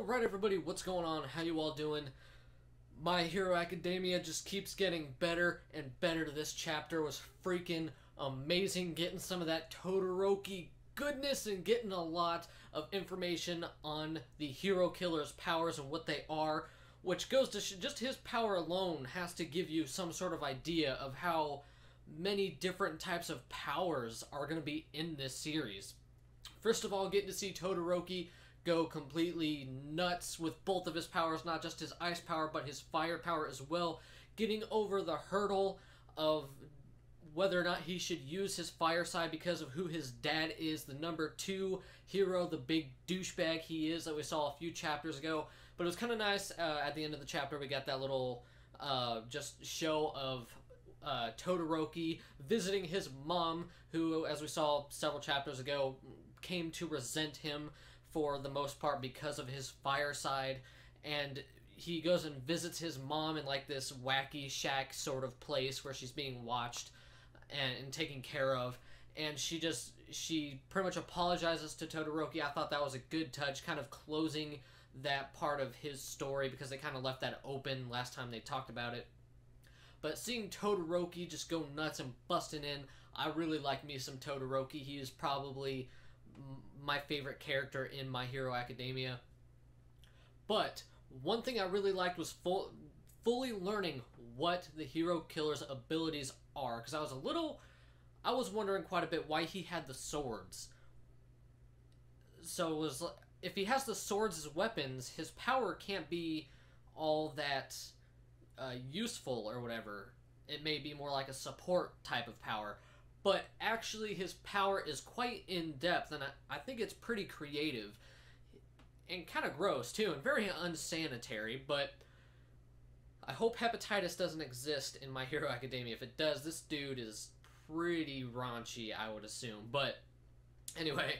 Alright everybody, what's going on? How you all doing? My Hero Academia just keeps getting better and better. This chapter was freaking amazing, getting some of that Todoroki goodness and getting a lot of information on the hero killer's powers and what they are, which goes to just his power alone has to give you some sort of idea of how many different types of powers are going to be in this series. First of all, getting to see Todoroki go completely nuts with both of his powers, not just his ice power, but his fire power as well. Getting over the hurdle of whether or not he should use his fire side because of who his dad is, the number 2 hero, the big douchebag he is that we saw a few chapters ago. But it was kind of nice, at the end of the chapter, we got that little just show of Todoroki visiting his mom, who, as we saw several chapters ago, came to resent him for the most part because of his fire side, and he goes and visits his mom in like this wacky shack sort of place where she's being watched and taken care of, and she pretty much apologizes to Todoroki. I thought that was a good touch, kind of closing that part of his story, because they kind of left that open last time they talked about it. But seeing Todoroki just go nuts and busting in, I really like me some Todoroki. He is probably my favorite character in My Hero Academia. But one thing I really liked was fully learning what the hero killer's abilities are, because I was wondering quite a bit why he had the swords. So it was, if he has the swords as weapons, his power can't be all that useful or whatever. It may be more like a support type of power. But actually his power is quite in-depth, and I think it's pretty creative. And kind of gross, too, and very unsanitary, but I hope hepatitis doesn't exist in My Hero Academia. If it does, this dude is pretty raunchy, I would assume. But anyway,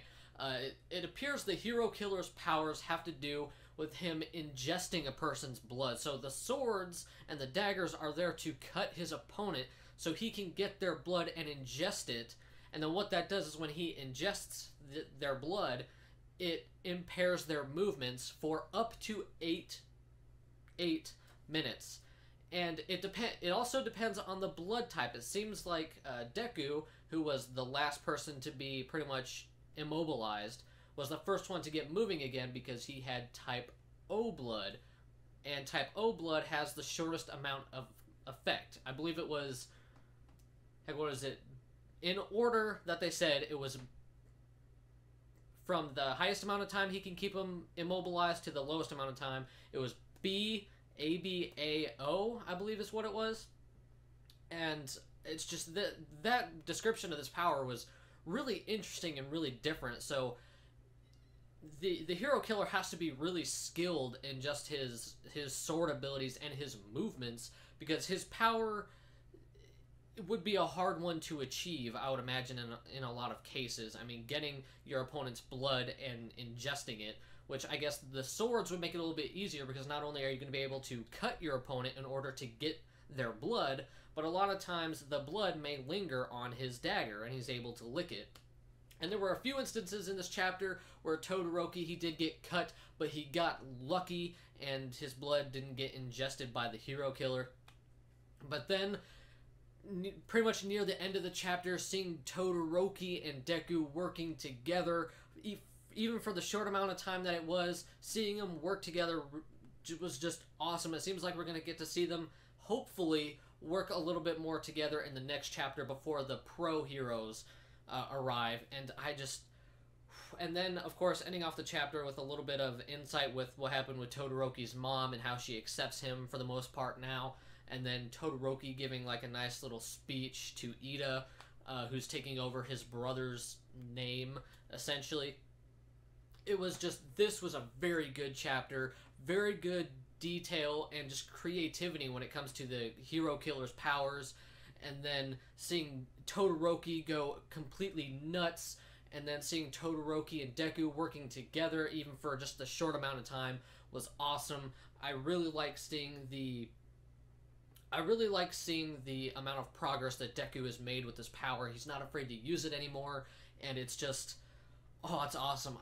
it appears the hero killer's powers have to do with him ingesting a person's blood. So the swords and the daggers are there to cut his opponent so he can get their blood and ingest it. And then what that does is when he ingests their blood, it impairs their movements for up to 8 minutes. And it also depends on the blood type. It seems like Deku, who was the last person to be pretty much immobilized, was the first one to get moving again because he had type O blood. And type O blood has the shortest amount of effect. I believe it was, heck, what is it? In order that they said, it was from the highest amount of time he can keep him immobilized to the lowest amount of time. It was B, A, B, A, O, I believe is what it was. And it's just that description of this power was really interesting and really different. So the hero killer has to be really skilled in just his sword abilities and his movements, because his power would be a hard one to achieve, I would imagine, in a lot of cases. I mean, getting your opponent's blood and ingesting it, which I guess the swords would make it a little bit easier, because not only are you going to be able to cut your opponent in order to get their blood, but a lot of times the blood may linger on his dagger and he's able to lick it. And there were a few instances in this chapter where Todoroki, he did get cut, but he got lucky and his blood didn't get ingested by the hero killer. But then, pretty much near the end of the chapter, seeing Todoroki and Deku working together, even for the short amount of time that it was, seeing them work together was just awesome. It seems like we're going to get to see them, hopefully, work a little bit more together in the next chapter before the pro heroes arrive. And then, of course, ending off the chapter with a little bit of insight with what happened with Todoroki's mom and how she accepts him for the most part now. And then Todoroki giving like a nice little speech to Ida, who's taking over his brother's name, essentially. It was just, this was a very good chapter, very good detail and just creativity when it comes to the hero killer's powers. And then seeing Todoroki go completely nuts, and then seeing Todoroki and Deku working together even for just a short amount of time was awesome. I really like seeing the amount of progress that Deku has made with his power. He's not afraid to use it anymore, and it's just, oh, it's awesome.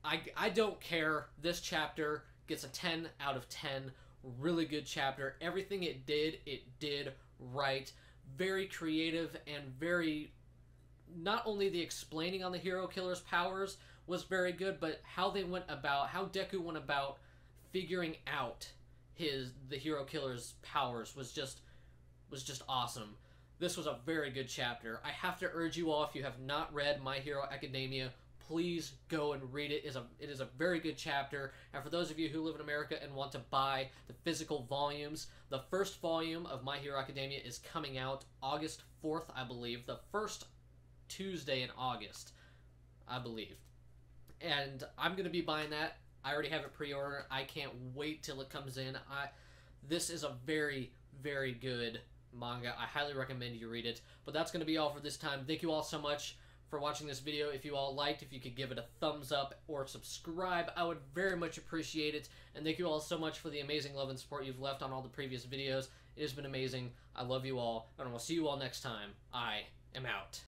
I don't care. This chapter gets a 10 out of 10. Really good chapter. Everything it did right. Very creative and very... Not only the explaining on the hero killer's powers was very good, but how they went about, how Deku went about figuring out the hero killer's powers was just awesome. This was a very good chapter. I have to urge you all, if you have not read My Hero Academia, please go and read it. It is a very good chapter. And for those of you who live in America and want to buy the physical volumes, the first volume of My Hero Academia is coming out August 4th, I believe. The first Tuesday in August, I believe. And I'm going to be buying that. I already have it pre-ordered. I can't wait till it comes in. This is a very, very good manga. I highly recommend you read it. But that's going to be all for this time. Thank you all so much for watching this video. If you all liked, if you could give it a thumbs up or subscribe, I would very much appreciate it. And thank you all so much for the amazing love and support you've left on all the previous videos. It has been amazing. I love you all, and I will see you all next time. I am out.